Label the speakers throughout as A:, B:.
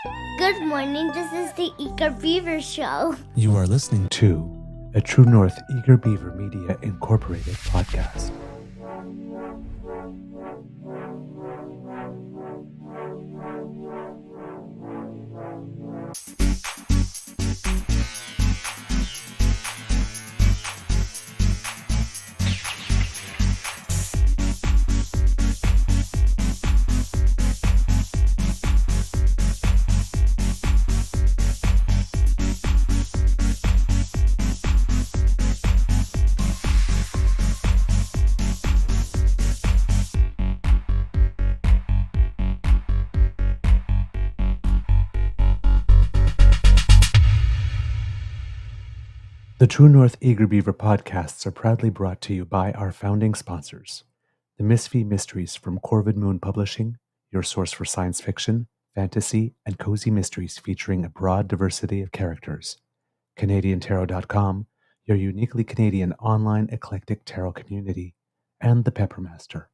A: Good morning, this is the Eager Beaver Show.
B: You are listening to a True North Eager Beaver Media Incorporated podcast. The True North Eager Beaver podcasts are proudly brought to you by our founding sponsors, the Misfit Mysteries from Corvid Moon Publishing, your source for science fiction, fantasy, and cozy mysteries featuring a broad diversity of characters, CanadianTarot.com, your uniquely Canadian online eclectic tarot community, and the Peppermaster,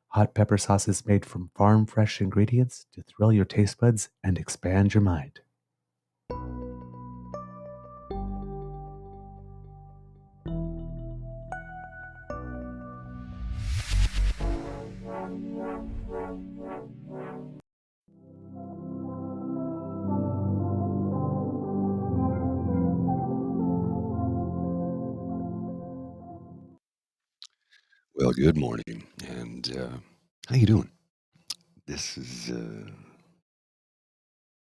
B: hot pepper sauces made from farm-fresh ingredients to thrill your taste buds and expand your mind.
C: Well, good morning, and how you doing? This is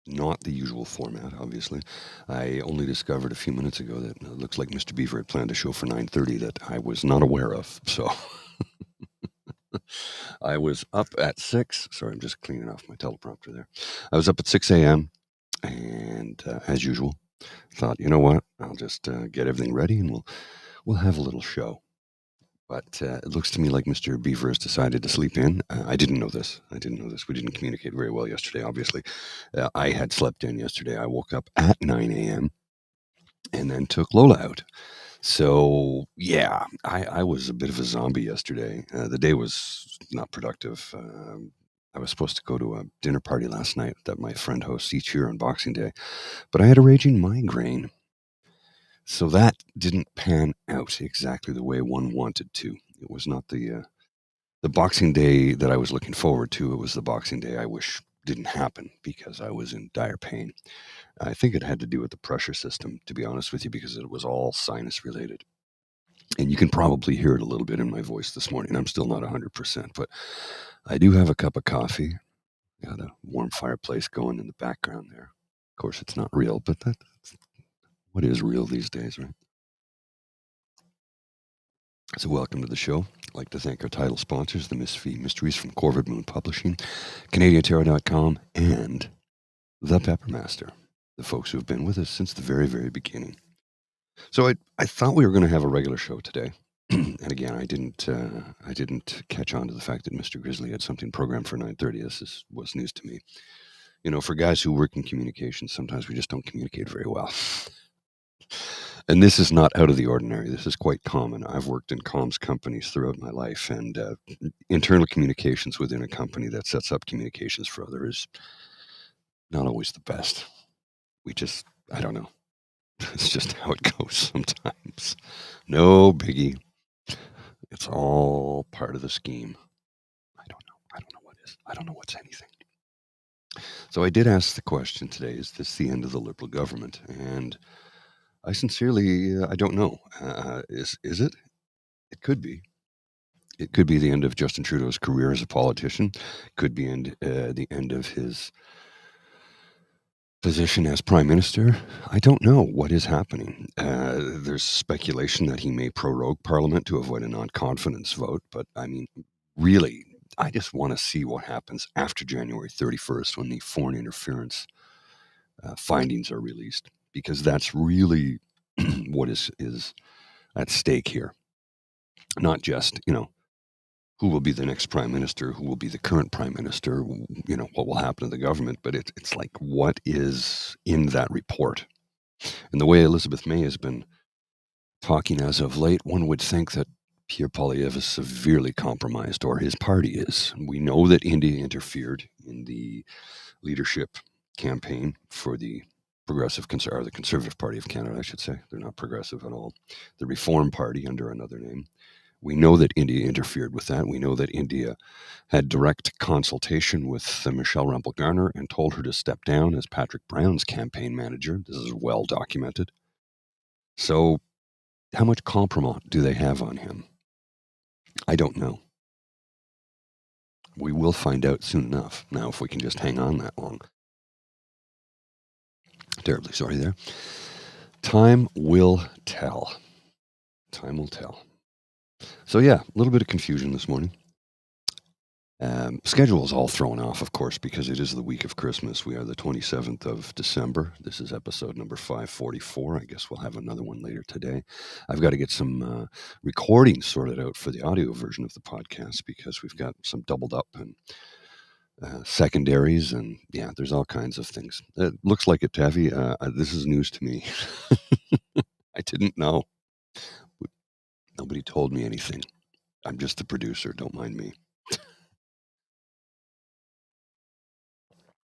C: not the usual format, obviously. I only discovered a few minutes ago that it looks like Mr. Beaver had planned a show for 9:30 that I was not aware of. So I was up at 6. Sorry, I'm just cleaning off my teleprompter there. I was up at 6 a.m. and as usual, thought, you know what? I'll just get everything ready and we'll have a little show. But it looks to me like Mr. Beaver has decided to sleep in. I didn't know this. We didn't communicate very well yesterday, obviously. I had slept in yesterday. I woke up at 9 a.m. and then took Lola out. So, yeah, I was a bit of a zombie yesterday. The day was not productive. I was supposed to go to a dinner party last night that my friend hosts each year on Boxing Day, but I had a raging migraine. So that didn't pan out exactly the way one wanted to. It was not the Boxing Day that I was looking forward to. It was the Boxing Day I wish didn't happen because I was in dire pain. I think it had to do with the pressure system, to be honest with you, because it was all sinus related. And you can probably hear it a little bit in my voice this morning. I'm still not 100%, but I do have a cup of coffee. Got a warm fireplace going in the background there. Of course, it's not real, but that's what is real these days, right? So welcome to the show. I'd like to thank our title sponsors, the Misfit Mysteries from Corvid Moon Publishing, CanadianTarot.com, and the Peppermaster, the folks who have been with us since the very, very beginning. So I thought we were going to have a regular show today. And again, I didn't catch on to the fact that Mr. Grizzly had something programmed for 9:30. This was news to me. You know, for guys who work in communications, sometimes we just don't communicate very well. And this is not out of the ordinary. This is quite common. I've worked in comms companies throughout my life, and internal communications within a company that sets up communications for others is not always the best. I don't know. It's just how it goes sometimes. No biggie. It's all part of the scheme. I don't know what is. I don't know what's anything. So I did ask the question today, is this the end of the Liberal government? And I sincerely, I don't know. Is it? It could be. It could be the end of Justin Trudeau's career as a politician. It could be the end of his position as prime minister. I don't know what is happening. There's speculation that he may prorogue Parliament to avoid a non-confidence vote. But I mean, really, I just want to see what happens after January 31st when the foreign interference findings are released, because that's really what is at stake here. Not just, who will be the next prime minister, who will be the current prime minister, what will happen to the government, but it's like, what is in that report? And the way Elizabeth May has been talking as of late, one would think that Pierre Poilievre is severely compromised, or his party is. We know that India interfered in the leadership campaign for the the Conservative Party of Canada, I should say. They're not progressive at all. The Reform Party under another name. We know that India interfered with that. We know that India had direct consultation with Michelle Rempel-Garner and told her to step down as Patrick Brown's campaign manager. This is well documented. So how much compromise do they have on him? I don't know. We will find out soon enough. Now, if we can just hang on that long. Terribly sorry there. Time will tell. Time will tell. So yeah, a little bit of confusion this morning. Schedule is all thrown off, of course, because it is the week of Christmas. We are the 27th of December. This is episode number 544. I guess we'll have another one later today. I've got to get some recordings sorted out for the audio version of the podcast because we've got some doubled up and secondaries, and yeah, there's all kinds of things. It looks like it, Taffy. This is news to me. I didn't know. Nobody told me anything. I'm just the producer. Don't mind me.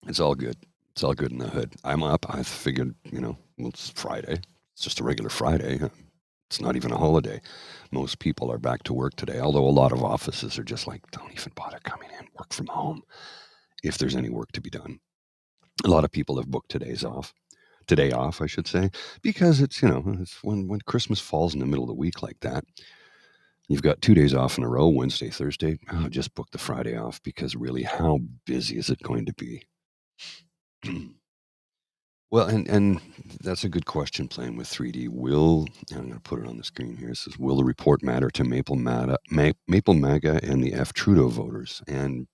C: It's all good. It's all good in the hood. I'm up. I figured, well, it's Friday. It's just a regular Friday. It's not even a holiday. Most people are back to work today, although a lot of offices are just like, don't even bother coming in. Work from home if there's any work to be done. A lot of people have booked today off, I should say, because it's, it's when Christmas falls in the middle of the week like that. You've got 2 days off in a row, Wednesday, Thursday. Just book the Friday off because really, how busy is it going to be? Well, and that's a good question. Playing with 3D. I'm going to put it on the screen here. It says, will the report matter to Maple MAGA and the F Trudeau voters? And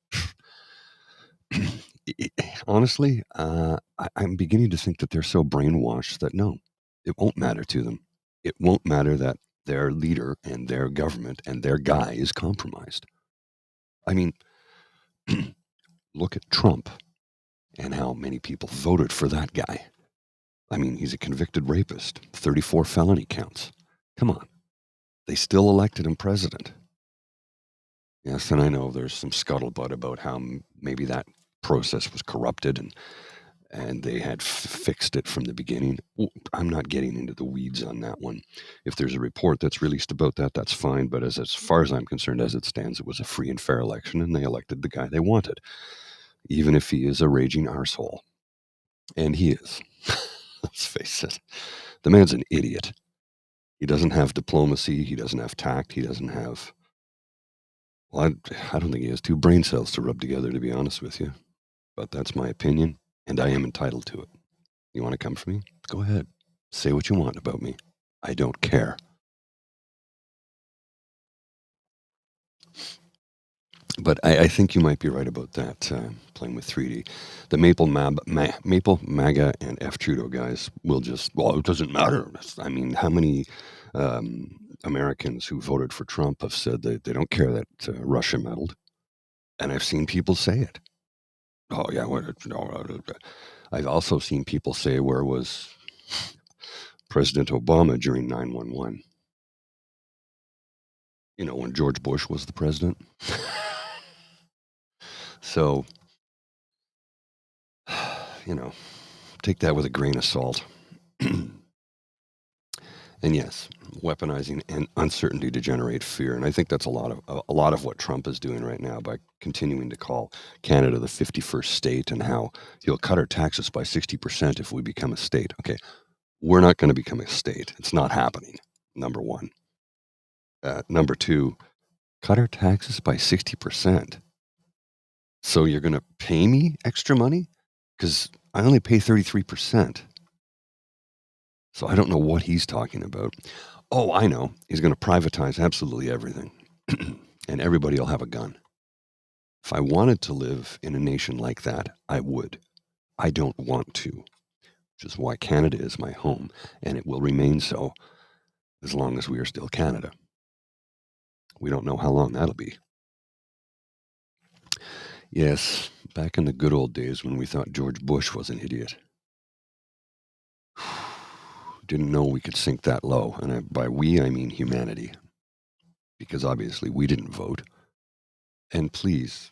C: honestly, I'm beginning to think that they're so brainwashed that no, it won't matter to them. It won't matter that their leader and their government and their guy is compromised. I mean, look at Trump and how many people voted for that guy. I mean, he's a convicted rapist, 34 felony counts. Come on. They still elected him president. Yes, and I know there's some scuttlebutt about how maybe that process was corrupted and they had fixed it from the beginning. I'm not getting into the weeds on that one. If there's a report that's released about that, that's fine. But as far as I'm concerned, as it stands, it was a free and fair election, and they elected the guy they wanted, even if he is a raging arsehole. And he is. Let's face it. The man's an idiot. He doesn't have diplomacy. He doesn't have tact. He doesn't have... Well, I don't think he has two brain cells to rub together, to be honest with you. But that's my opinion, and I am entitled to it. You want to come for me? Go ahead. Say what you want about me. I don't care. But I think you might be right about that, playing with 3D. The Maple MAGA and F Trudeau guys will just, well, it doesn't matter. I mean, how many Americans who voted for Trump have said that they don't care that Russia meddled? And I've seen people say it. Oh, yeah. I've also seen people say, where was President Obama during 9/11? When George Bush was the president. So, take that with a grain of salt. And yes, weaponizing and uncertainty to generate fear. And I think that's a lot of what Trump is doing right now by continuing to call Canada the 51st state and how he'll cut our taxes by 60% if we become a state. Okay, we're not going to become a state. It's not happening, number one. Number two, cut our taxes by 60%. So you're going to pay me extra money? Because I only pay 33%. So I don't know what he's talking about. Oh, I know. He's going to privatize absolutely everything. And everybody will have a gun. If I wanted to live in a nation like that, I would. I don't want to, which is why Canada is my home, and it will remain so as long as we are still Canada. We don't know how long that'll be. Yes, back in the good old days when we thought George Bush was an idiot. Didn't know we could sink that low. And by we, I mean humanity. Because obviously we didn't vote. And please,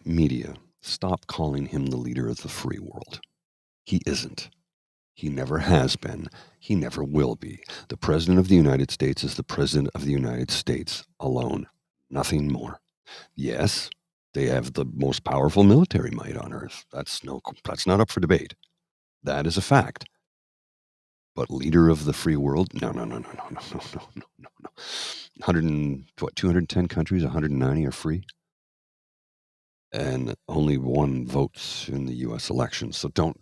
C: media, Stop calling him the leader of the free world. He isn't. He never has been. He never will be. The President of the United States is the President of the United States alone. Nothing more. Yes, they have the most powerful military might on earth. That's not up for debate. That is a fact. But leader of the free world? No. 210 countries, 190 are free. And only one votes in the U.S. elections. So don't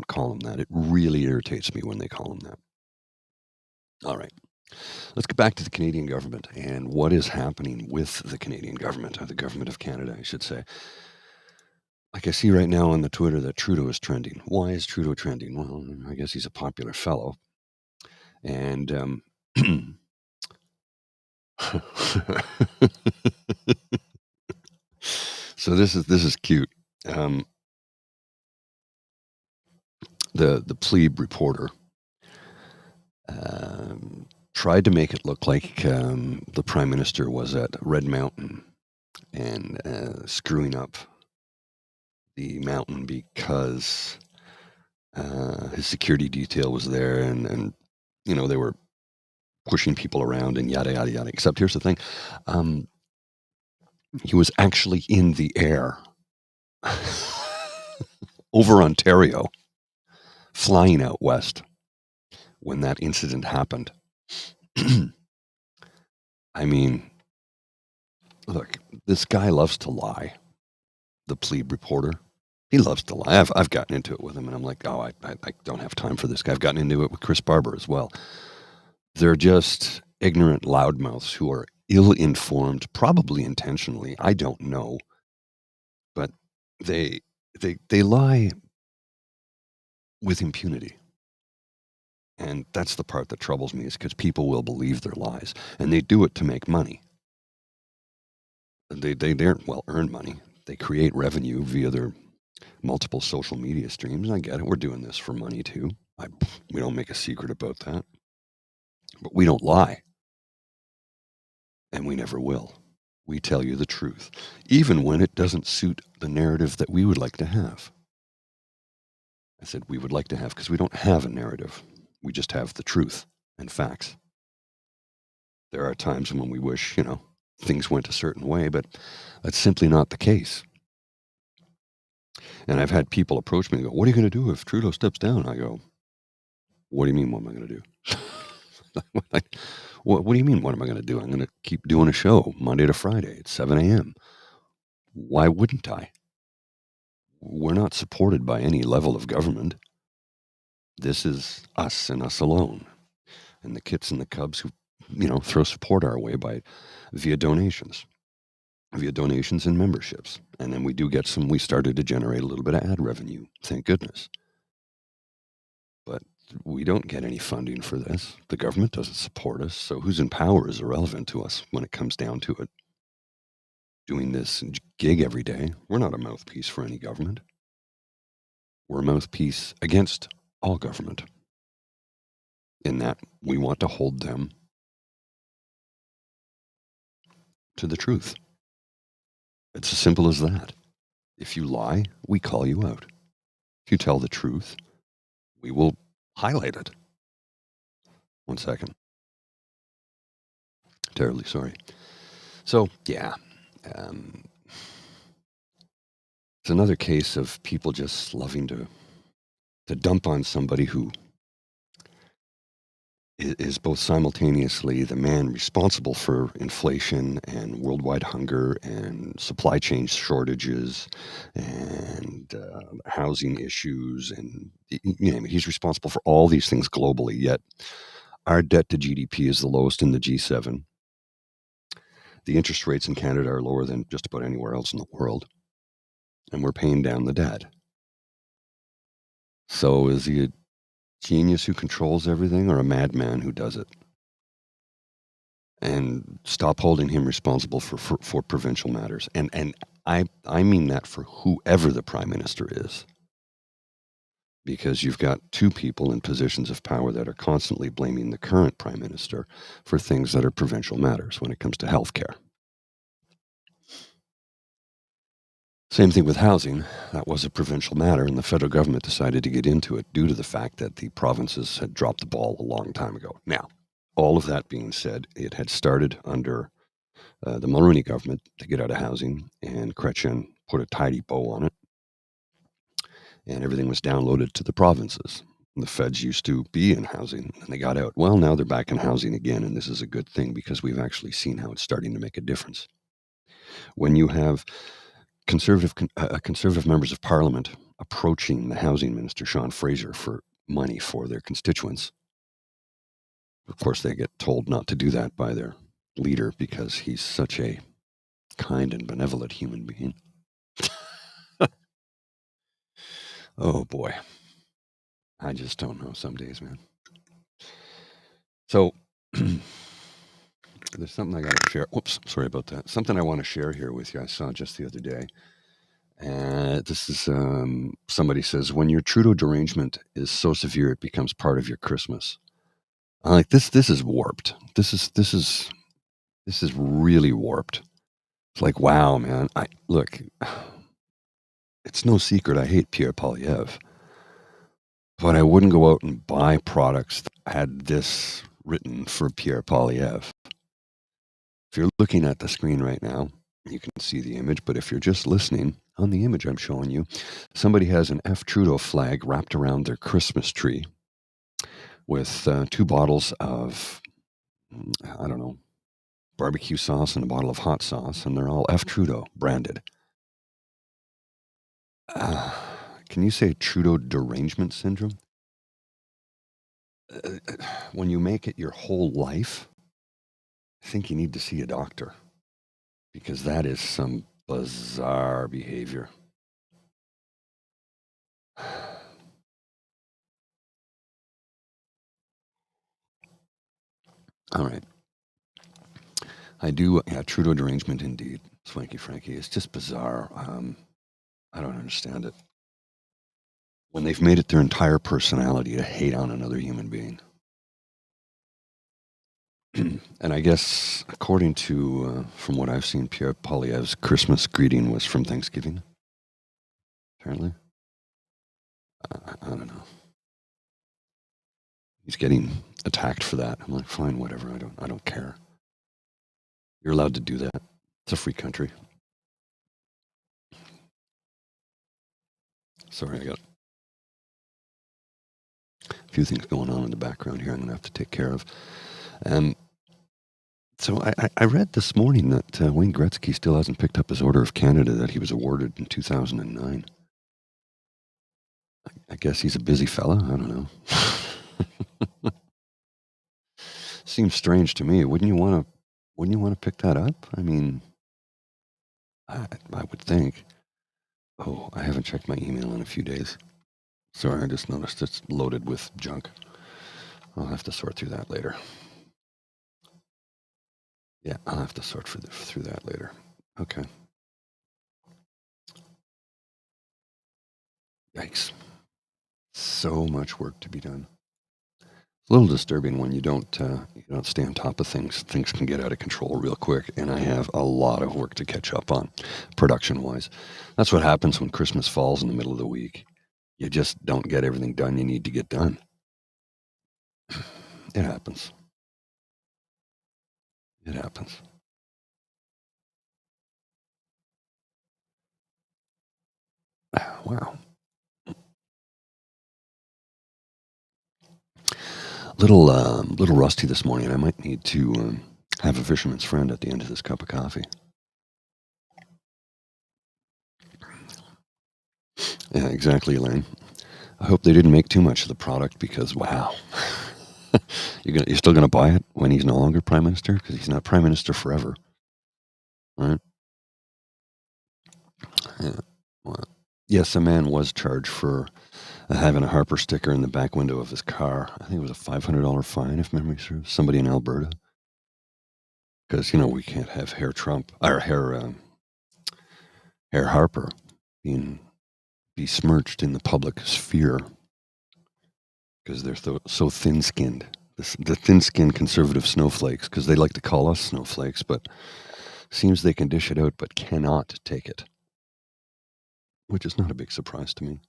C: call him that. It really irritates me when they call him that. All right. Let's get back to the Canadian government and what is happening with the Canadian government, or the government of Canada, I should say. Like I see right now on the Twitter that Trudeau is trending. Why is Trudeau trending? Well, I guess he's a popular fellow. And so this is cute. The plebe reporter tried to make it look like the Prime Minister was at Red Mountain and screwing up the mountain because his security detail was there, and they were pushing people around and yada yada yada. Except here's the thing: he was actually in the air over Ontario, flying out west when that incident happened. I mean, look, this guy loves to lie. The plebe reporter, he loves to lie. I've gotten into it with him, and I'm like, oh, I don't have time for this guy. I've gotten into it with Chris Barber as well. They're just ignorant loudmouths who are ill-informed, probably intentionally. I don't know, but they lie with impunity. And that's the part that troubles me, is because people will believe their lies, and they do it to make money. They don't earn money. They create revenue via their multiple social media streams. I get it. We're doing this for money too. We don't make a secret about that. But we don't lie. And we never will. We tell you the truth, even when it doesn't suit the narrative that we would like to have. I said we would like to have because we don't have a narrative. We just have the truth and facts. There are times when we wish, things went a certain way, but that's simply not the case. And I've had people approach me and go, what are you going to do if Trudeau steps down? I go, what do you mean, what am I going to do? What do you mean, what am I going to do? I'm going to keep doing a show Monday to Friday at 7 a.m. Why wouldn't I? We're not supported by any level of government. This is us and us alone. And the kits and the cubs who, throw support our way via donations and memberships. And then we started to generate a little bit of ad revenue. Thank goodness. But we don't get any funding for this. The government doesn't support us. So who's in power is irrelevant to us when it comes down to it. Doing this gig every day, we're not a mouthpiece for any government. We're a mouthpiece against all government. In that we want to hold them to the truth. It's as simple as that. If you lie, we call you out. If you tell the truth, we will highlight it. 1 second. Terribly sorry. So, yeah. It's another case of people just loving to dump on somebody who is both simultaneously the man responsible for inflation and worldwide hunger and supply chain shortages and housing issues, and you name it. He's responsible for all these things globally, yet our debt to GDP is the lowest in the G7. The interest rates in Canada are lower than just about anywhere else in the world, and we're paying down the debt. So is he a genius who controls everything, or a madman who does it? And stop holding him responsible for provincial matters. And I mean that for whoever the Prime Minister is. Because you've got two people in positions of power that are constantly blaming the current Prime Minister for things that are provincial matters when it comes to healthcare. Same thing with housing. That was a provincial matter, and the federal government decided to get into it due to the fact that the provinces had dropped the ball a long time ago. Now, all of that being said, it had started under the Mulroney government to get out of housing, and Chrétien put a tidy bow on it, and everything was downloaded to the provinces. The feds used to be in housing, and they got out. Well, now they're back in housing again, and this is a good thing because we've actually seen how it's starting to make a difference. When you have conservative members of parliament approaching the housing minister, Sean Fraser, for money for their constituents, of course, they get told not to do that by their leader because he's such a kind and benevolent human being. Oh boy. I just don't know some days, man. So there's something I got to share. Whoops, sorry about that. Something I want to share here with you. I saw just the other day. This is somebody says, when your Trudeau derangement is so severe it becomes part of your Christmas. I'm like, this is warped. This is really warped. It's like, wow, man. Look, it's no secret I hate Pierre Poilievre, but I wouldn't go out and buy products that had this written for Pierre Poilievre. If you're looking at the screen right now, you can see the image, but if you're just listening, on the image I'm showing you, somebody has an F. Trudeau flag wrapped around their Christmas tree with 2 bottles of, I don't know, barbecue sauce and a bottle of hot sauce, and they're all F. Trudeau branded. Can you say Trudeau derangement syndrome? When you make it your whole life, I think you need to see a doctor, because that is some bizarre behavior. All right. I do, yeah, Trudeau derangement indeed. Swanky Frankie. It's just bizarre. I don't understand it. When they've made it their entire personality to hate on another human being. And I guess, according to, from what I've seen, Pierre Poilievre's Christmas greeting was from Thanksgiving. Apparently. I don't know. He's getting attacked for that. I'm like, fine, whatever. I don't care. You're allowed to do that. It's a free country. Sorry, I got a few things going on in the background here I'm going to have to take care of. So I read this morning that Wayne Gretzky still hasn't picked up his Order of Canada that he was awarded in 2009. I guess he's a busy fella. I don't know. Seems strange to me. Wouldn't you want to pick that up? I mean, I would think. Oh, I haven't checked my email in a few days. Sorry, I just noticed it's loaded with junk. I'll have to sort through that later. Yeah, I'll have to sort through that later. Okay. Yikes. So much work to be done. It's a little disturbing when you don't stay on top of things. Things can get out of control real quick, and I have a lot of work to catch up on, production-wise. That's what happens when Christmas falls in the middle of the week. You just don't get everything done you need to get done. It happens. It happens. Wow. Little rusty this morning. I might need to have a fisherman's friend at the end of this cup of coffee. Yeah, exactly, Elaine. I hope they didn't make too much of the product because, wow. You're still going to buy it when he's no longer prime minister? Because he's not prime minister forever. Right? Yeah. Well, yes, a man was charged for having a Harper sticker in the back window of his car. I think it was a $500 fine, if memory serves. Somebody in Alberta. Because, we can't have Herr Harper being besmirched in the public sphere because they're so thin-skinned. The thin-skinned conservative snowflakes, because they like to call us snowflakes, but seems they can dish it out but cannot take it. which is not a big surprise to me.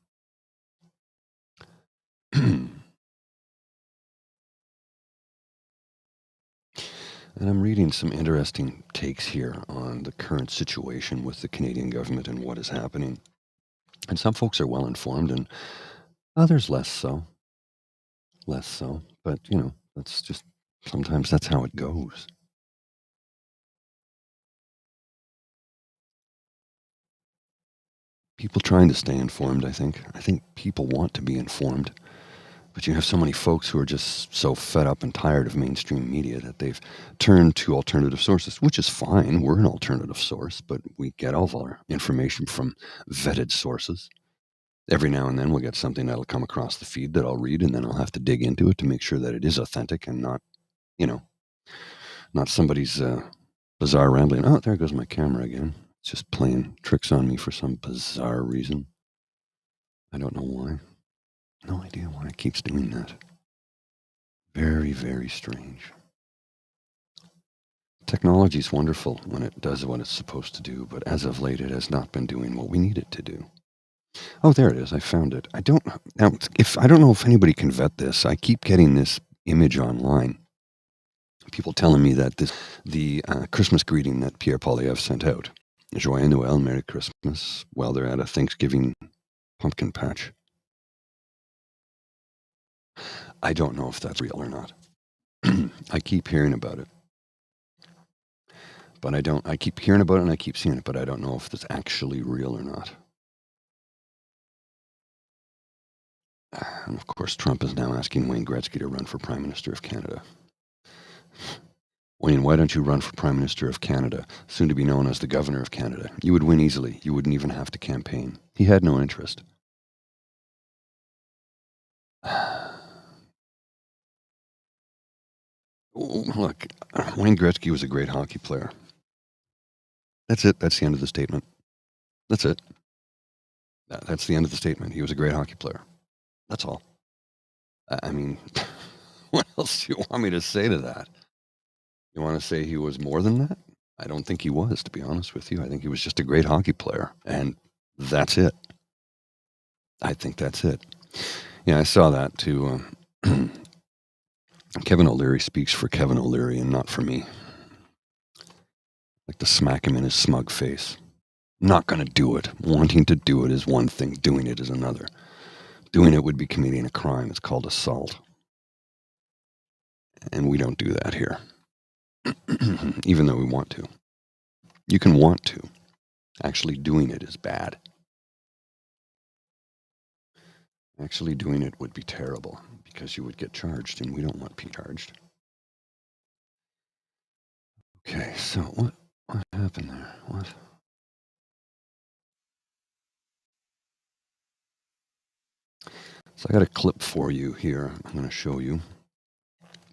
C: And I'm reading some interesting takes here on the current situation with the Canadian government and what is happening. And some folks are well informed and others less so. Less so. But, that's just, sometimes that's how it goes. People trying to stay informed, I think. I think people want to be informed. But you have so many folks who are just so fed up and tired of mainstream media that they've turned to alternative sources, which is fine. We're an alternative source, but we get all of our information from vetted sources. Every now and then we'll get something that'll come across the feed that I'll read, and then I'll have to dig into it to make sure that it is authentic and not, not somebody's bizarre rambling. Oh, there goes my camera again. It's just playing tricks on me for some bizarre reason. I don't know why. No idea why it keeps doing that. Very, very strange. Technology is wonderful when it does what it's supposed to do, but as of late, it has not been doing what we need it to do. Oh, there it is. I found it. I don't know if anybody can vet this. I keep getting this image online. People telling me that the Christmas greeting that Pierre Poilievre sent out, Joyeux Noël, Merry Christmas, while they're at a Thanksgiving pumpkin patch. I don't know if that's real or not. I keep hearing about it. But I keep hearing about it and I keep seeing it, but I don't know if it's actually real or not. And of course, Trump is now asking Wayne Gretzky to run for Prime Minister of Canada. Wayne, why don't you run for Prime Minister of Canada, soon to be known as the Governor of Canada? You would win easily. You wouldn't even have to campaign. He had no interest. Look, Wayne Gretzky was a great hockey player. That's it. That's the end of the statement. That's it. That's the end of the statement. He was a great hockey player. That's all. I mean, what else do you want me to say to that? You want to say he was more than that? I don't think he was, to be honest with you. I think he was just a great hockey player. And that's it. I think that's it. Yeah, I saw that too. Kevin O'Leary speaks for Kevin O'Leary and not for me. Like to smack him in his smug face. Not going to do it. Wanting to do it is one thing. Doing it is another. Doing it would be committing a crime. It's called assault. And we don't do that here. Even though we want to. You can want to. Actually doing it is bad. Actually doing it would be terrible because you would get charged, and we don't want to be charged. Okay, so what happened there? What? So I got a clip for you here. I'm going to show you.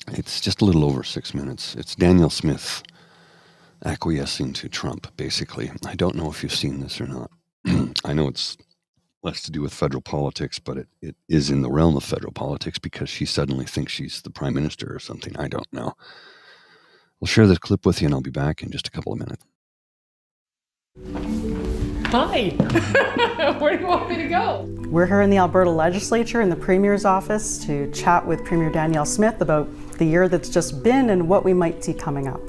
C: It's just a little over 6 minutes. It's Danielle Smith acquiescing to Trump, basically. I don't know if you've seen this or not. I know it's less to do with federal politics, but it is in the realm of federal politics because she suddenly thinks she's the prime minister or something. I don't know. I'll share this clip with you and I'll be back in just a couple of minutes.
D: Hi. Where do you want me to go?
E: We're here in the Alberta Legislature in the Premier's office to chat with Premier Danielle Smith about the year that's just been and what we might see coming up.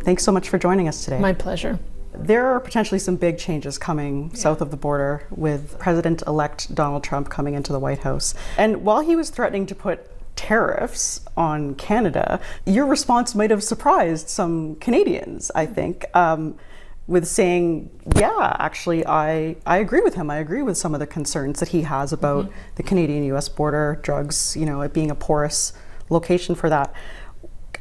E: Thanks so much for joining us today.
D: My pleasure.
E: There are potentially some big changes coming south of the border with President-elect Donald Trump coming into the White House. And while he was threatening to put tariffs on Canada, your response might have surprised some Canadians, I think, with saying, yeah, actually, I agree with him. I agree with some of the concerns that he has about the Canadian-US border, drugs, it being a porous location for that.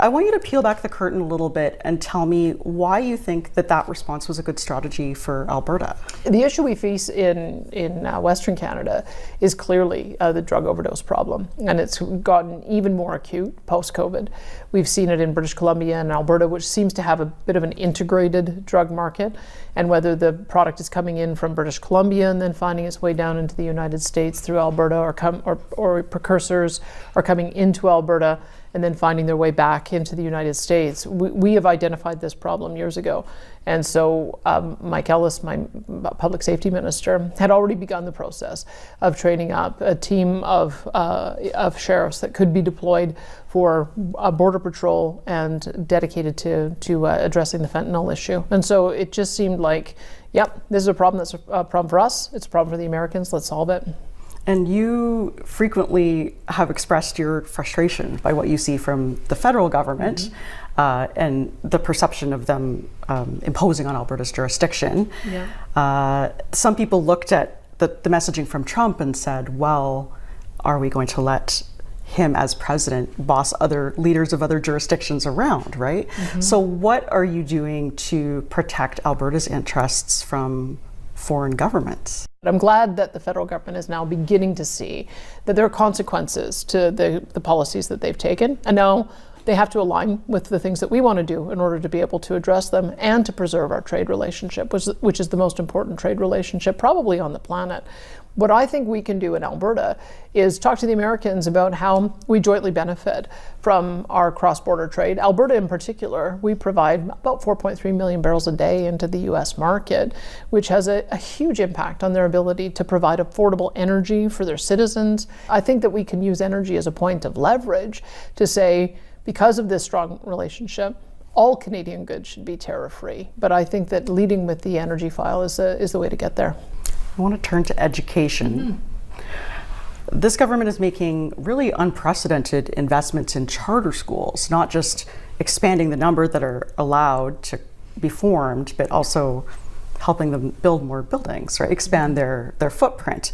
E: I want you to peel back the curtain a little bit and tell me why you think that response was a good strategy for Alberta.
D: The issue we face in Western Canada is clearly the drug overdose problem, and it's gotten even more acute post-COVID. We've seen it in British Columbia and Alberta, which seems to have a bit of an integrated drug market, and whether the product is coming in from British Columbia and then finding its way down into the United States through Alberta, or precursors are coming into Alberta and then finding their way back into the United States. We have identified this problem years ago. And so Mike Ellis, my public safety minister, had already begun the process of training up a team of sheriffs that could be deployed for border patrol and dedicated to addressing the fentanyl issue. And so it just seemed like, yep, this is a problem that's a problem for us. It's a problem for the Americans. Let's solve it.
E: And you frequently have expressed your frustration by what you see from the federal government and the perception of them imposing on Alberta's jurisdiction. Yeah. Some people looked at the messaging from Trump and said, well, are we going to let him as president boss other leaders of other jurisdictions around, right? So what are you doing to protect Alberta's interests from foreign governments?
D: I'm glad that the federal government is now beginning to see that there are consequences to the policies that they've taken. And now they have to align with the things that we want to do in order to be able to address them and to preserve our trade relationship, which is the most important trade relationship probably on the planet. What I think we can do in Alberta is talk to the Americans about how we jointly benefit from our cross-border trade. Alberta in particular, we provide about 4.3 million barrels a day into the US market, which has a huge impact on their ability to provide affordable energy for their citizens. I think that we can use energy as a point of leverage to say, because of this strong relationship, all Canadian goods should be tariff-free. But I think that leading with the energy file is the way to get there.
E: I want to turn to education. This government is making really unprecedented investments in charter schools, not just expanding the number that are allowed to be formed, but also helping them build more buildings, right? Expand their footprint.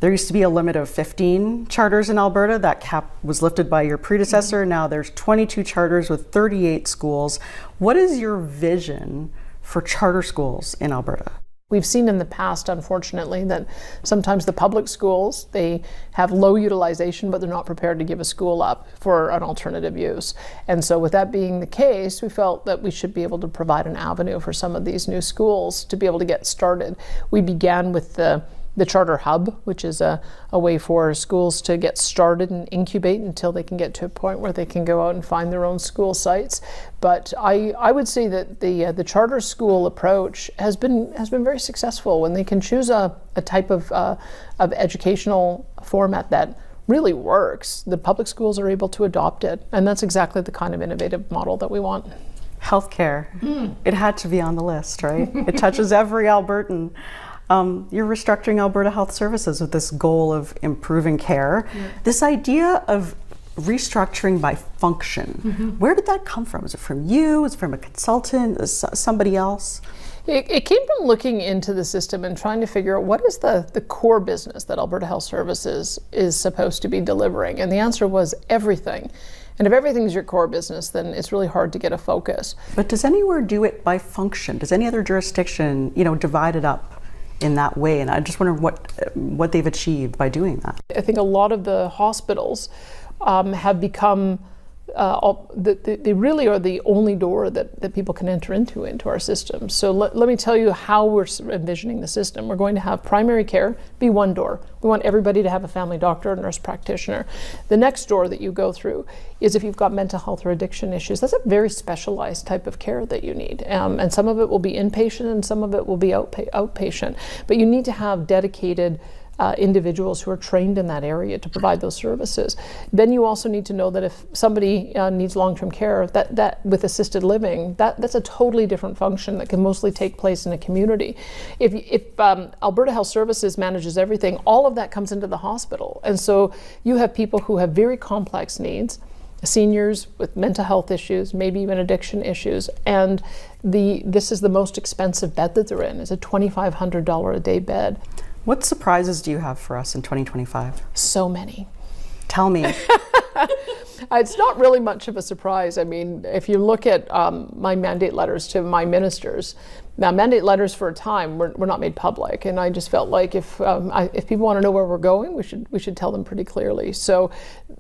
E: There used to be a limit of 15 charters in Alberta. That cap was lifted by your predecessor. Now there's 22 charters with 38 schools. What is your vision for charter schools in Alberta?
D: We've seen in the past, unfortunately, that sometimes the public schools, they have low utilization, but they're not prepared to give a school up for an alternative use. And so with that being the case, we felt that we should be able to provide an avenue for some of these new schools to be able to get started. We began with the Charter Hub, which is a way for schools to get started and incubate until they can get to a point where they can go out and find their own school sites. But I would say that the charter school approach has been very successful when they can choose a type of educational format that really works. The public schools are able to adopt it, and that's exactly the kind of innovative model that we want.
E: Healthcare, it had to be on the list, right? It touches every Albertan. You're restructuring Alberta Health Services with this goal of improving care. This idea of restructuring by function, where did that come from? Is it from you? Is it from a consultant? Somebody else?
D: It came from looking into the system and trying to figure out what is the core business that Alberta Health Services is supposed to be delivering. And the answer was everything. And if everything is your core business, then it's really hard to get a focus.
E: But does anywhere do it by function? Does any other jurisdiction, divide it up in that way? And I just wonder what they've achieved by doing that.
D: I think a lot of the hospitals have become they really are the only door that people can enter into our system. So let me tell you how we're envisioning the system. We're going to have primary care be one door. We want everybody to have a family doctor or nurse practitioner. The next door that you go through is if you've got mental health or addiction issues. That's a very specialized type of care that you need. And some of it will be inpatient and some of it will be outpatient. But you need to have dedicated individuals who are trained in that area to provide those services. Then you also need to know that if somebody needs long-term care, that with assisted living, that's a totally different function that can mostly take place in a community. If Alberta Health Services manages everything, all of that comes into the hospital. And so you have people who have very complex needs, seniors with mental health issues, maybe even addiction issues, and this is the most expensive bed that they're in. It's a $2,500 a day bed.
E: What surprises do you have for us in 2025?
D: So many.
E: Tell me.
D: It's not really much of a surprise. I mean, if you look at my mandate letters to my ministers, Now, mandate letters for a time were not made public, and I just felt like if people want to know where we're going, we should tell them pretty clearly. So,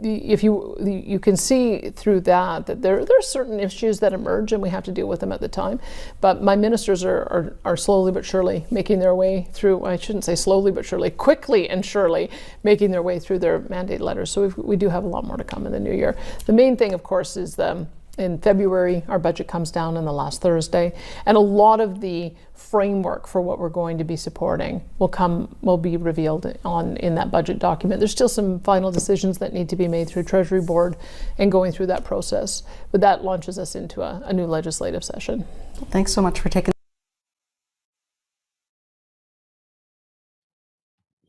D: if you can see through that there are certain issues that emerge, and we have to deal with them at the time. But my ministers are slowly but surely making their way through. I shouldn't say slowly but surely, quickly and surely making their way through their mandate letters. So we do have a lot more to come in the new year. The main thing, of course, is in February, our budget comes down on the last Thursday, and a lot of the framework for what we're going to be supporting will be revealed in that budget document. There's still some final decisions that need to be made through Treasury Board and going through that process, but that launches us into a new legislative session.
E: Thanks so much for taking.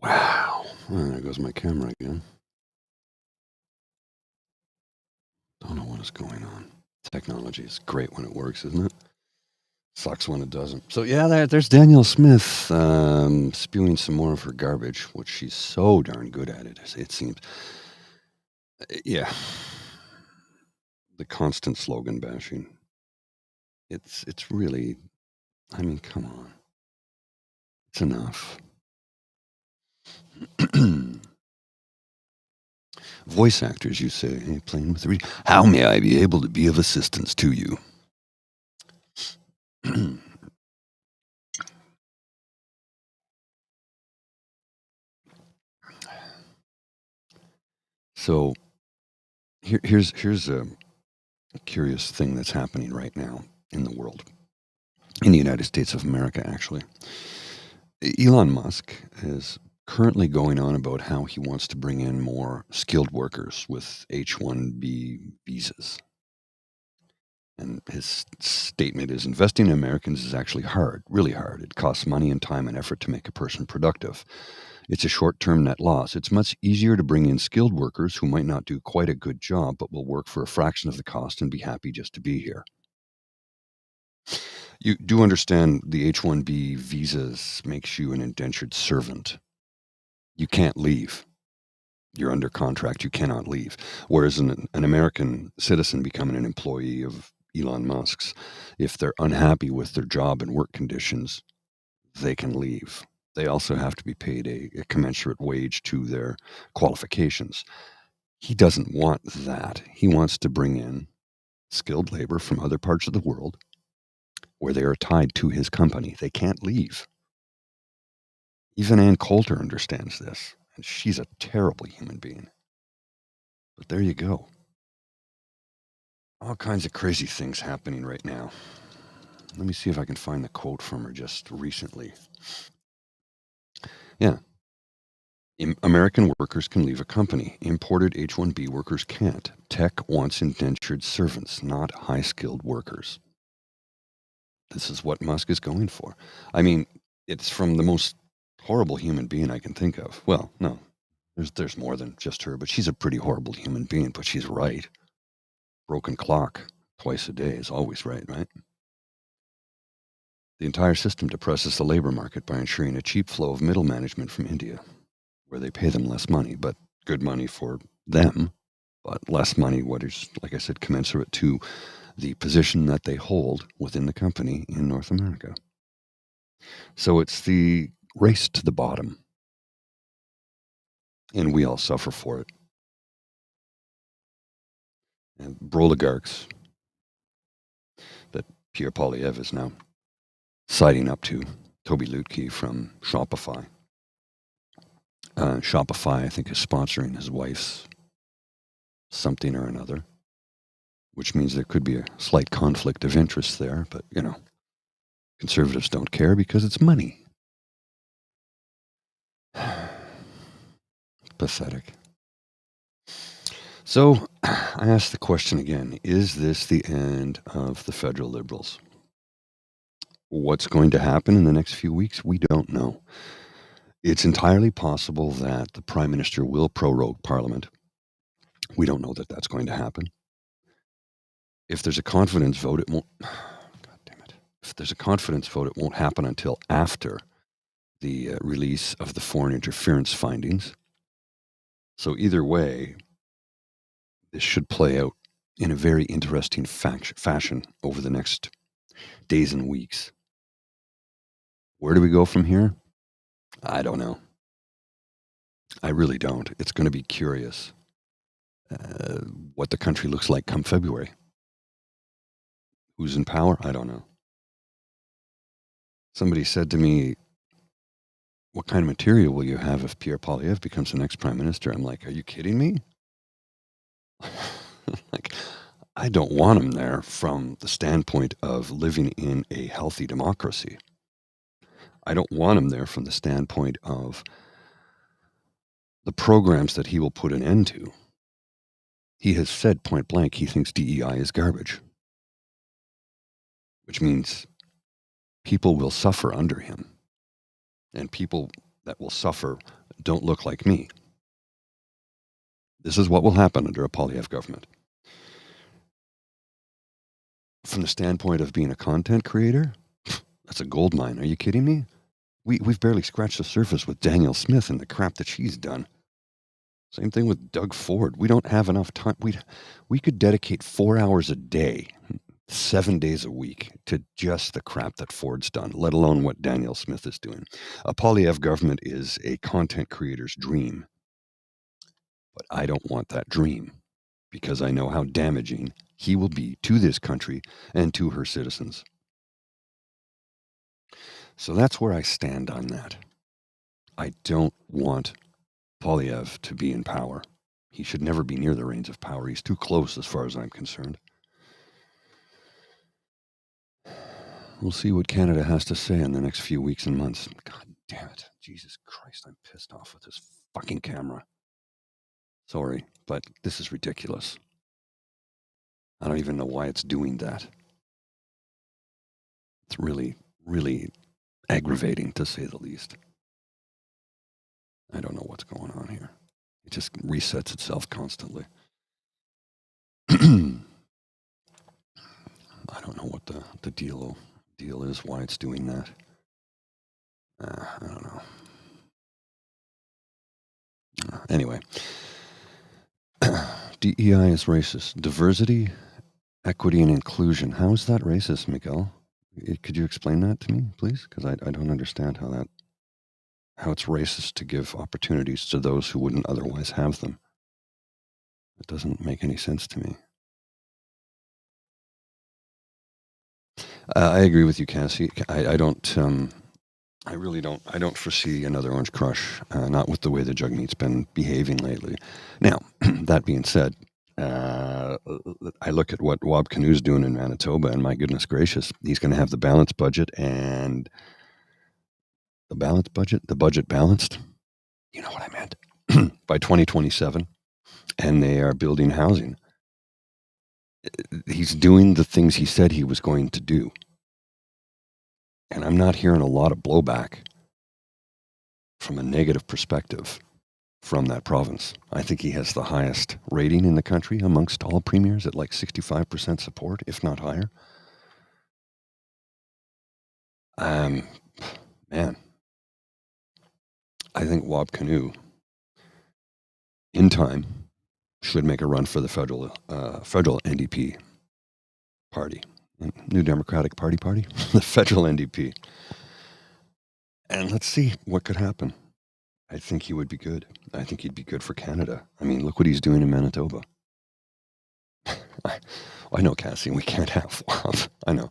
C: Wow. Well, there goes my camera again. Don't know what is going on. Technology is great when it works, isn't it? Sucks when it doesn't. So yeah, there's Danielle Smith spewing some more of her garbage, which she's so darn good at it seems. Yeah. The constant slogan bashing. It's really, I mean, come on. It's enough. Voice actors, you say, hey, playing with the how may I be able to be of assistance to you? So here's a curious thing that's happening right now in the world, in the United States of America, actually. Elon Musk is currently going on about how he wants to bring in more skilled workers with H-1B visas. And his statement is investing in Americans is actually hard, really hard. It costs money and time and effort to make a person productive. It's a short-term net loss. It's much easier to bring in skilled workers who might not do quite a good job, but will work for a fraction of the cost and be happy just to be here. You do understand the H-1B visas makes you an indentured servant. You can't leave. You're under contract. You cannot leave. Whereas an American citizen becoming an employee of Elon Musk's, if they're unhappy with their job and work conditions, they can leave. They also have to be paid a commensurate wage to their qualifications. He doesn't want that. He wants to bring in skilled labor from other parts of the world where they are tied to his company. They can't leave. Even Ann Coulter understands this, and she's a terrible human being. But there you go. All kinds of crazy things happening right now. Let me see if I can find the quote from her just recently. Yeah. American workers can leave a company. Imported H-1B workers can't. Tech wants indentured servants, not high-skilled workers. This is what Musk is going for. I mean, it's from the most horrible human being I can think of. Well, no, there's more than just her, but she's a pretty horrible human being, but she's right. Broken clock twice a day is always right, right? The entire system depresses the labor market by ensuring a cheap flow of middle management from India, where they pay them less money, but good money for them, but less money, what is, like I said, commensurate to the position that they hold within the company in North America. So it's the race to the bottom, and we all suffer for it. And broligarchs that Pierre Poilievre is now siding up to, Toby Lutke from Shopify. Shopify, I think, is sponsoring his wife's something or another, which means there could be a slight conflict of interest there, but, you know, conservatives don't care because it's money. Pathetic. So I ask the question again, is this the end of the federal Liberals? What's going to happen in the next few weeks? We don't know. It's entirely possible that the Prime Minister will prorogue Parliament. We don't know that that's going to happen. If there's a confidence vote, it won't... God damn it. If there's a confidence vote, it won't happen until after the release of the foreign interference findings. So either way, this should play out in a very interesting fashion over the next days and weeks. Where do we go from here? I don't know. I really don't. It's going to be curious what the country looks like come February. Who's in power? I don't know. Somebody said to me, what kind of material will you have if Pierre Poilievre becomes the next prime minister? I'm like, are you kidding me? Like, I don't want him there from the standpoint of living in a healthy democracy. I don't want him there from the standpoint of the programs that he will put an end to. He has said point blank he thinks DEI is garbage, which means people will suffer under him. And people that will suffer don't look like me. This is what will happen under a Poilievre government. From the standpoint of being a content creator, that's a gold mine. Are you kidding me? We've barely scratched the surface with Danielle Smith and the crap that she's done. Same thing with Doug Ford. We don't have enough time. We could dedicate 4 hours a day, 7 days a week to just the crap that Ford's done, let alone what Danielle Smith is doing. A Poilievre government is a content creator's dream. But I don't want that dream because I know how damaging he will be to this country and to her citizens. So that's where I stand on that. I don't want Poilievre to be in power. He should never be near the reins of power. He's too close as far as I'm concerned. We'll see what Canada has to say in the next few weeks and months. God damn it. Jesus Christ, I'm pissed off with this fucking camera. Sorry, but this is ridiculous. I don't even know why it's doing that. It's really, really aggravating, to say the least. I don't know what's going on here. It just resets itself constantly. I don't know what the deal is, why it's doing that. I don't know. Anyway. DEI is racist. Diversity, equity, and inclusion. How is that racist, Miguel? Could you explain that to me, please? Because I don't understand how it's racist to give opportunities to those who wouldn't otherwise have them. It doesn't make any sense to me. I agree with you, Cassie. I really don't. I don't foresee another Orange Crush, not with the way the Jugmeat's been behaving lately. Now, that being said, I look at what Wab Kinu's doing in Manitoba, and my goodness gracious, he's going to have the balanced budget and the budget balanced. You know what I meant? By 2027, and they are building housing. He's doing the things he said he was going to do. And I'm not hearing a lot of blowback from a negative perspective from that province. I think he has the highest rating in the country amongst all premiers at like 65% support, if not higher. Man, I think Wab Kinu, in time, should make a run for the federal NDP party. New Democratic Party, the federal NDP. And let's see what could happen. I think he would be good. I think he'd be good for Canada. I mean, look what he's doing in Manitoba. I know, Cassie, we can't have Wab. I know.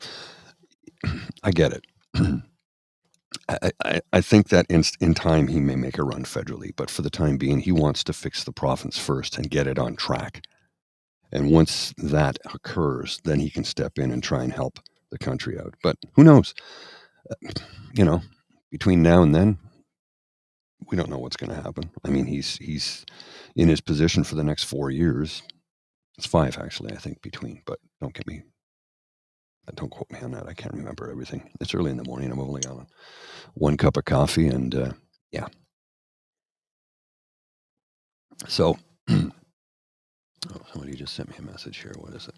C: I get it. I think that in time he may make a run federally, but for the time being, he wants to fix the province first and get it on track. And once that occurs, then he can step in and try and help the country out. But who knows? Between now and then, we don't know what's going to happen. I mean, he's in his position for the next 4 years. It's 5, actually, I think, between. But don't quote me on that. I can't remember everything. It's early in the morning. I'm only on 1 cup of coffee, and yeah. So, somebody just sent me a message here. What is it?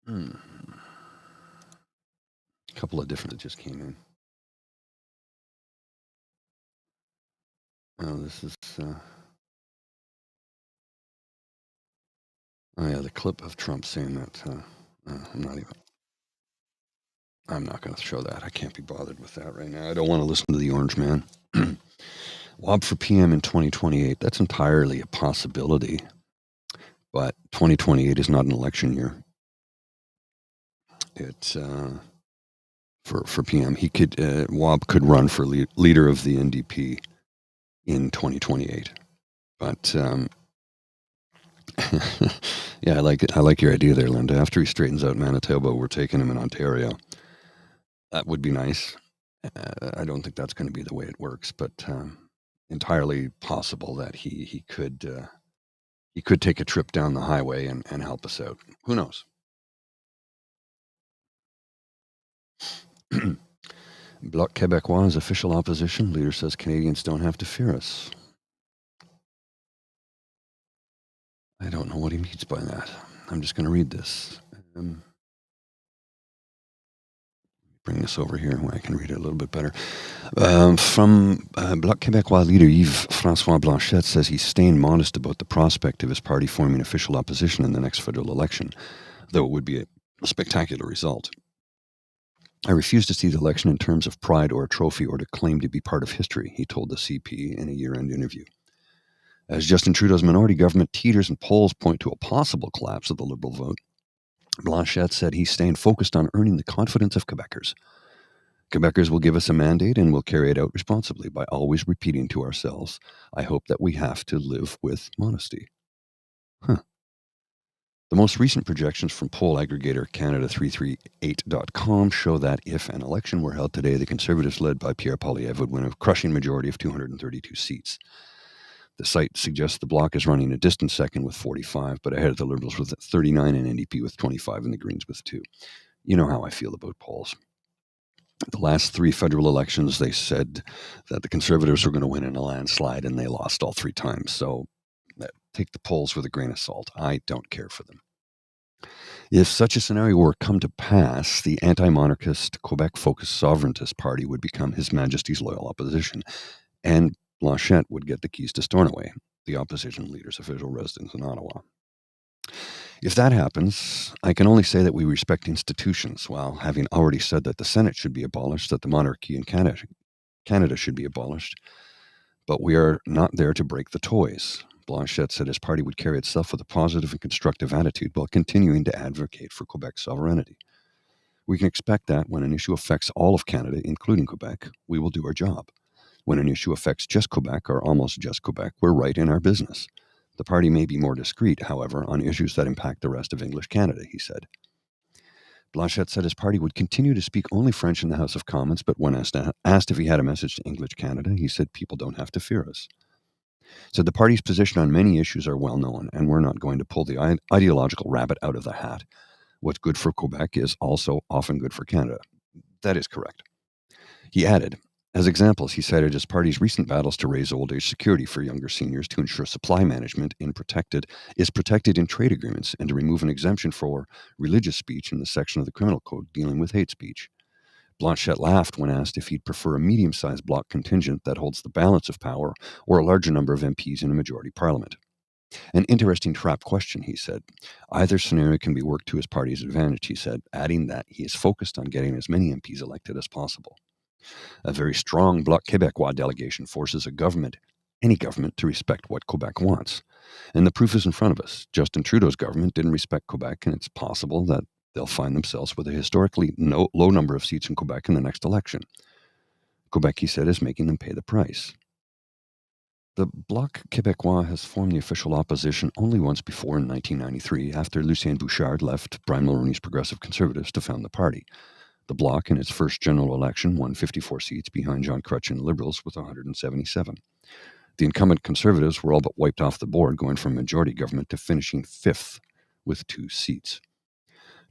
C: A couple of different that just came in. Oh, this is. Oh yeah, the clip of Trump saying that I'm not going to show that. I can't be bothered with that right now. I don't want to listen to the orange man. Wob for PM in 2028. That's entirely a possibility. But 2028 is not an election year. It's for PM. He could Wob could run for leader of the NDP in 2028. But yeah, I like it. I like your idea there, Linda. After he straightens out Manitoba, we're taking him in Ontario. That would be nice. I don't think that's going to be the way it works, but entirely possible that he could take a trip down the highway and help us out. Who knows? Bloc Québécois is official opposition. Leader says Canadians don't have to fear us. I don't know what he means by that. I'm just going to read this. Bring this over here where I can read it a little bit better. From Bloc Québécois leader Yves-François Blanchet says he's staying modest about the prospect of his party forming official opposition in the next federal election, though it would be a spectacular result. I refuse to see the election in terms of pride or a trophy or to claim to be part of history, he told the CP in a year-end interview. As Justin Trudeau's minority government teeters and polls point to a possible collapse of the Liberal vote, Blanchet said he's staying focused on earning the confidence of Quebecers. Quebecers will give us a mandate and we'll carry it out responsibly by always repeating to ourselves, I hope that we have to live with modesty. The most recent projections from poll aggregator Canada338.com show that if an election were held today, the Conservatives led by Pierre Poilievre would win a crushing majority of 232 seats. The site suggests the Bloc is running a distant second with 45, but ahead of the Liberals with 39 and NDP with 25 and the Greens with 2. You know how I feel about polls. The last 3 federal elections, they said that the Conservatives were going to win in a landslide, and they lost all 3 times. So take the polls with a grain of salt. I don't care for them. If such a scenario were come to pass, the anti-monarchist, Quebec-focused Sovereigntist Party would become His Majesty's loyal opposition, and Blanchet would get the keys to Stornoway, the opposition leader's official residence in Ottawa. If that happens, I can only say that we respect institutions, while having already said that the Senate should be abolished, that the monarchy in Canada should be abolished. But we are not there to break the toys. Blanchet said his party would carry itself with a positive and constructive attitude while continuing to advocate for Quebec's sovereignty. We can expect that when an issue affects all of Canada, including Quebec, we will do our job. When an issue affects just Quebec or almost just Quebec, we're right in our business. The party may be more discreet, however, on issues that impact the rest of English Canada, he said. Blanchet said his party would continue to speak only French in the House of Commons, but when asked if he had a message to English Canada, he said people don't have to fear us. Said the party's position on many issues are well known, and we're not going to pull the ideological rabbit out of the hat. What's good for Quebec is also often good for Canada. That is correct. He added, as examples, he cited his party's recent battles to raise old age security for younger seniors, to ensure supply management is protected in trade agreements, and to remove an exemption for religious speech in the section of the criminal code dealing with hate speech. Blanchet laughed when asked if he'd prefer a medium-sized bloc contingent that holds the balance of power or a larger number of MPs in a majority parliament. An interesting trap question, he said. Either scenario can be worked to his party's advantage, he said, adding that he is focused on getting as many MPs elected as possible. A very strong Bloc Québécois delegation forces any government, to respect what Quebec wants. And the proof is in front of us. Justin Trudeau's government didn't respect Quebec, and it's possible that they'll find themselves with a historically low number of seats in Quebec in the next election. Quebec, he said, is making them pay the price. The Bloc Québécois has formed the official opposition only once before in 1993, after Lucien Bouchard left Brian Mulroney's Progressive Conservatives to found the party. The Bloc, in its first general election, won 54 seats behind John Chrétien Liberals with 177. The incumbent Conservatives were all but wiped off the board, going from majority government to finishing 5th with 2 seats.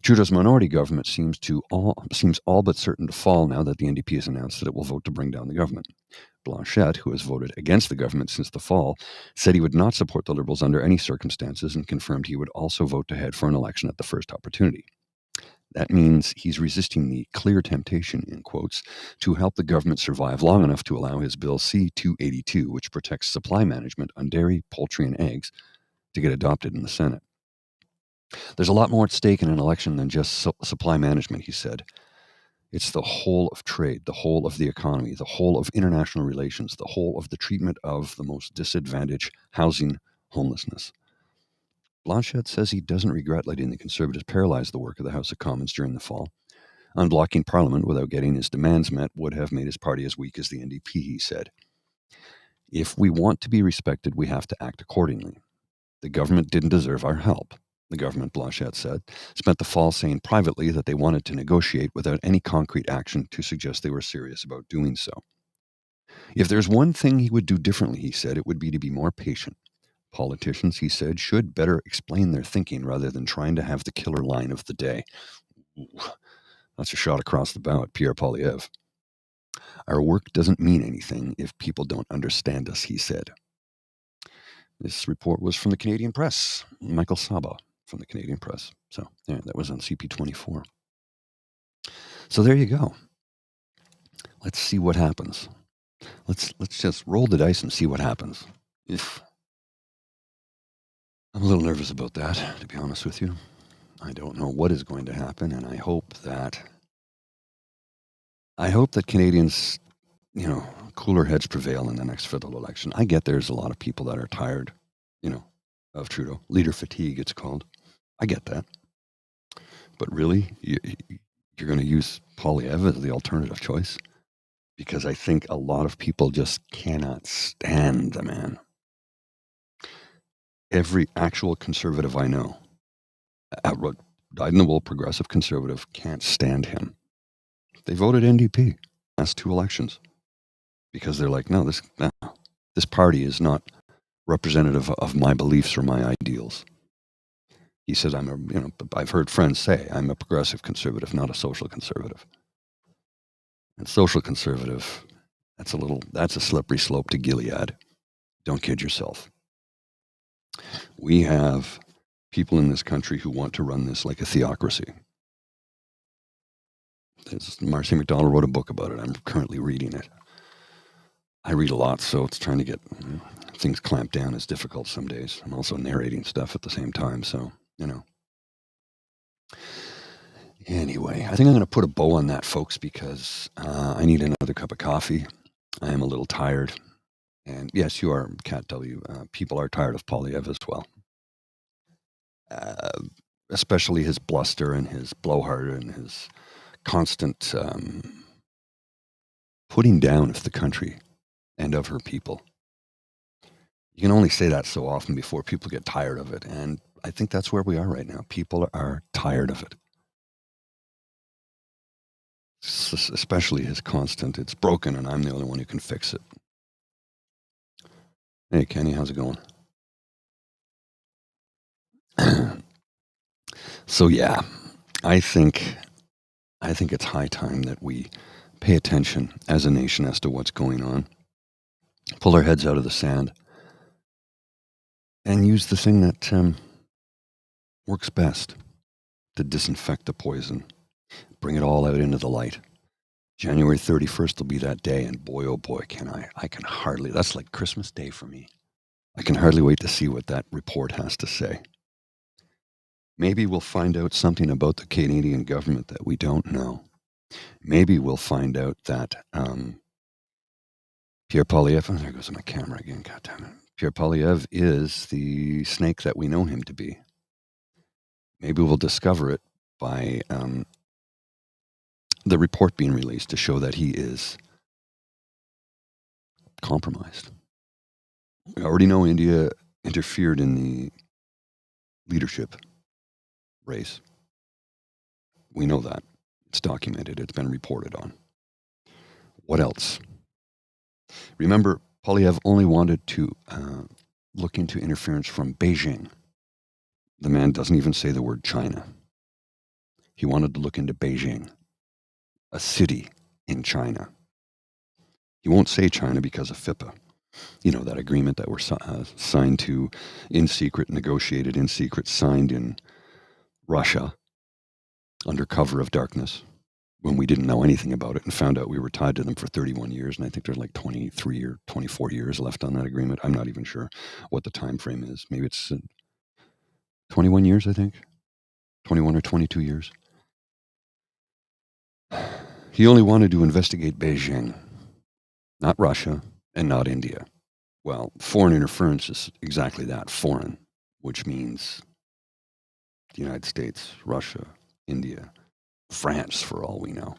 C: Trudeau's minority government seems all but certain to fall now that the NDP has announced that it will vote to bring down the government. Blanchet, who has voted against the government since the fall, said he would not support the Liberals under any circumstances and confirmed he would also vote to head for an election at the first opportunity. That means he's resisting the clear temptation, in quotes, to help the government survive long enough to allow his Bill C-282, which protects supply management on dairy, poultry, and eggs, to get adopted in the Senate. There's a lot more at stake in an election than just supply management, he said. It's the whole of trade, the whole of the economy, the whole of international relations, the whole of the treatment of the most disadvantaged, housing, homelessness. Blanchet says he doesn't regret letting the Conservatives paralyze the work of the House of Commons during the fall. Unblocking Parliament without getting his demands met would have made his party as weak as the NDP, he said. If we want to be respected, we have to act accordingly. The government didn't deserve our help. The government, Blanchet said, spent the fall saying privately that they wanted to negotiate without any concrete action to suggest they were serious about doing so. If there's one thing he would do differently, he said, it would be to be more patient. Politicians, he said, should better explain their thinking rather than trying to have the killer line of the day. Ooh, that's a shot across the bow at Pierre Poilievre. Our work doesn't mean anything if people don't understand us, he said. This report was from the Canadian Press, Michael Saba from the Canadian Press. So yeah, that was on CP24. So there you go. Let's see what happens. Let's just roll the dice and see what happens. I'm a little nervous about that, to be honest with you. I don't know what is going to happen, and I hope that Canadians, cooler heads prevail in the next federal election. I get there's a lot of people that are tired, of Trudeau. Leader fatigue, it's called. I get that. But really, you're going to use Poilievre as the alternative choice? Because I think a lot of people just cannot stand the man. Every actual conservative I know, dyed-in-the-wool progressive conservative, can't stand him. They voted NDP last 2 elections because they're like, no, this party is not representative of my beliefs or my ideals. He says, I've heard friends say I'm a progressive conservative, not a social conservative. And social conservative, that's a slippery slope to Gilead. Don't kid yourself. We have people in this country who want to run this like a theocracy. Marcy McDonald wrote a book about it. I'm currently reading it. I read a lot, so it's trying to get things clamped down is difficult some days. I'm also narrating stuff at the same time, so, Anyway, I think I'm going to put a bow on that, folks, because I need another cup of coffee. I am a little tired. And yes, you are, Cat W. People are tired of Poilievre as well. Especially his bluster and his blowhard and his constant putting down of the country and of her people. You can only say that so often before people get tired of it. And I think that's where we are right now. People are tired of it. Especially his constant, it's broken and I'm the only one who can fix it. Hey, Kenny, how's it going? So yeah, I think it's high time that we pay attention as a nation as to what's going on. Pull our heads out of the sand and use the thing that works best to disinfect the poison. Bring it all out into the light. January 31st will be that day, and boy, oh boy, I can hardly, that's like Christmas Day for me. I can hardly wait to see what that report has to say. Maybe we'll find out something about the Canadian government that we don't know. Maybe we'll find out that Pierre Poilievre, there goes my camera again, goddammit. Pierre Poilievre is the snake that we know him to be. Maybe we'll discover it by the report being released to show that he is compromised. We already know India interfered in the leadership race. We know that. It's documented. It's been reported on. What else? Remember, Poilievre only wanted to look into interference from Beijing. The man doesn't even say the word China. He wanted to look into Beijing, a city in China. He won't say China because of FIPA. That agreement that were signed to in secret, negotiated in secret, signed in Russia under cover of darkness when we didn't know anything about it and found out we were tied to them for 31 years. And I think there's like 23 or 24 years left on that agreement. I'm not even sure what the time frame is. Maybe it's 21 years, I think. 21 or 22 years. He only wanted to investigate Beijing, not Russia and not India. Well, foreign interference is exactly that, foreign, which means the United States, Russia, India, France, for all we know.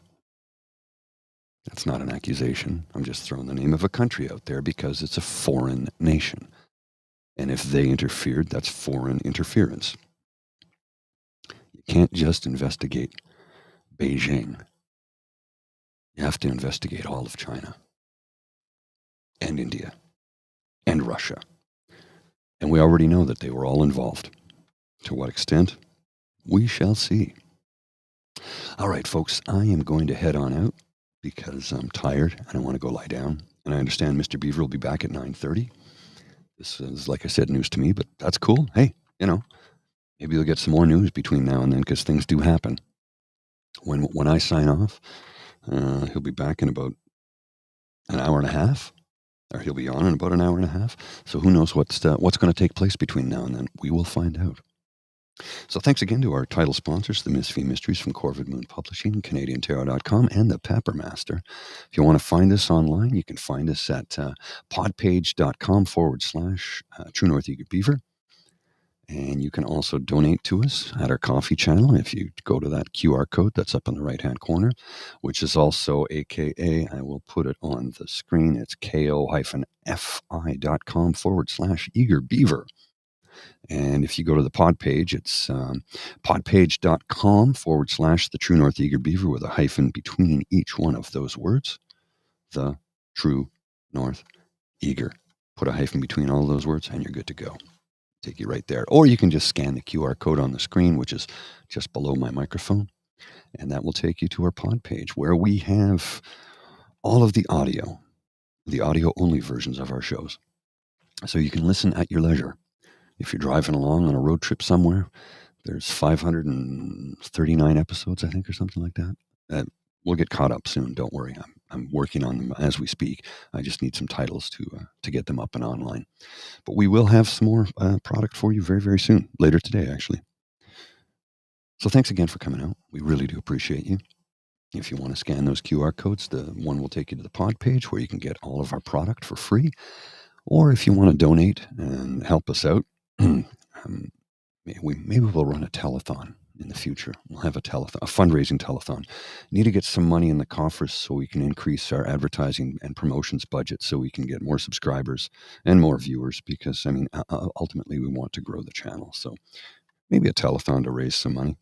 C: That's not an accusation. I'm just throwing the name of a country out there because it's a foreign nation. And if they interfered, that's foreign interference. You can't just investigate Beijing. You have to investigate all of China and India and Russia. And we already know that they were all involved. To what extent? We shall see. All right, folks, I am going to head on out because I'm tired and I want to go lie down. And I understand Mr. Beaver will be back at 9:30. This is, like I said, news to me, but that's cool. Hey, maybe you'll get some more news between now and then because things do happen. When I sign off, he'll be back in about an hour and a half, or he'll be on in about an hour and a half. So who knows what's going to take place between now and then? We will find out. So thanks again to our title sponsors, the Misfit Mysteries from Corvid Moon Publishing, CanadianTarot.com, and the Peppermaster. If you want to find us online, you can find us at podpage.com/True North Eager Beaver. And you can also donate to us at our coffee channel if you go to that QR code that's up in the right-hand corner, which is also AKA, I will put it on the screen, it's ko-fi.com/Eager Beaver. And if you go to the pod page, it's podpage.com/the True North Eager Beaver with a hyphen between each one of those words. The True North Eager. Put a hyphen between all those words and you're good to go. Take you right there. Or you can just scan the QR code on the screen, which is just below my microphone. And that will take you to our pod page where we have all of the audio only versions of our shows. So you can listen at your leisure. If you're driving along on a road trip somewhere, there's 539 episodes, I think, or something like that. We'll get caught up soon. Don't worry. I'm working on them as we speak. I just need some titles to get them up and online. But we will have some more product for you very, very soon. Later today, actually. So thanks again for coming out. We really do appreciate you. If you want to scan those QR codes, the one will take you to the pod page where you can get all of our product for free. Or if you want to donate and help us out, maybe we'll run a telethon in the future. We'll have a fundraising telethon. Need to get some money in the coffers so we can increase our advertising and promotions budget so we can get more subscribers and more viewers because, ultimately we want to grow the channel. So maybe a telethon to raise some money.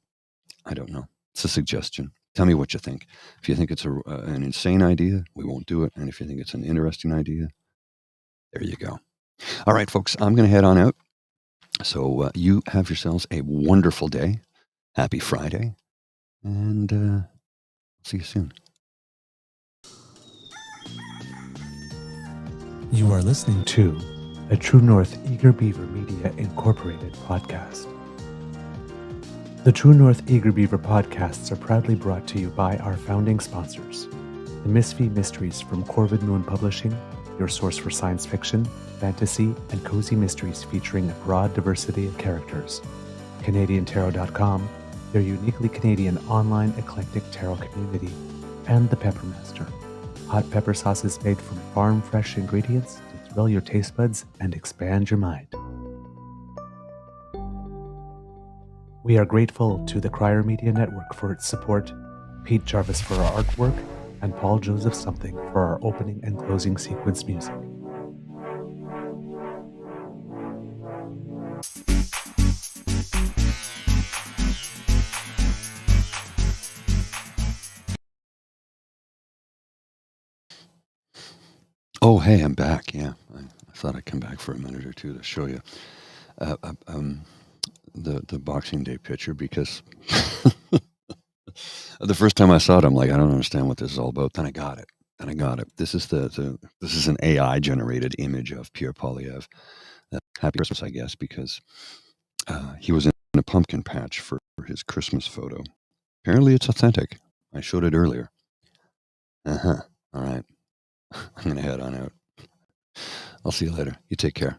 C: I don't know. It's a suggestion. Tell me what you think. If you think it's an insane idea, we won't do it. And if you think it's an interesting idea, there you go. All right, folks, I'm going to head on out. So you have yourselves a wonderful day. Happy Friday. And see you soon.
B: You are listening to a True North Eager Beaver Media Incorporated podcast. The True North Eager Beaver podcasts are proudly brought to you by our founding sponsors, the Misfit Mysteries from Corvid Moon Publishing, your source for science fiction, fantasy, and cozy mysteries featuring a broad diversity of characters. CanadianTarot.com, their uniquely Canadian online eclectic tarot community, and the Peppermaster, hot pepper sauces made from farm-fresh ingredients to thrill your taste buds and expand your mind. We are grateful to the Crier Media Network for its support, Pete Jarvis for our artwork, and Paul Joseph Something for our opening and closing sequence music.
C: Oh, hey, I'm back. Yeah, I thought I'd come back for a minute or two to show you the Boxing Day picture because the first time I saw it, I'm like, I don't understand what this is all about. Then I got it. This is this is an AI generated image of Pierre Poilievre. Happy Christmas, I guess, because he was in a pumpkin patch for his Christmas photo. Apparently, it's authentic. I showed it earlier. All right. I'm going to head on out. I'll see you later. You take care.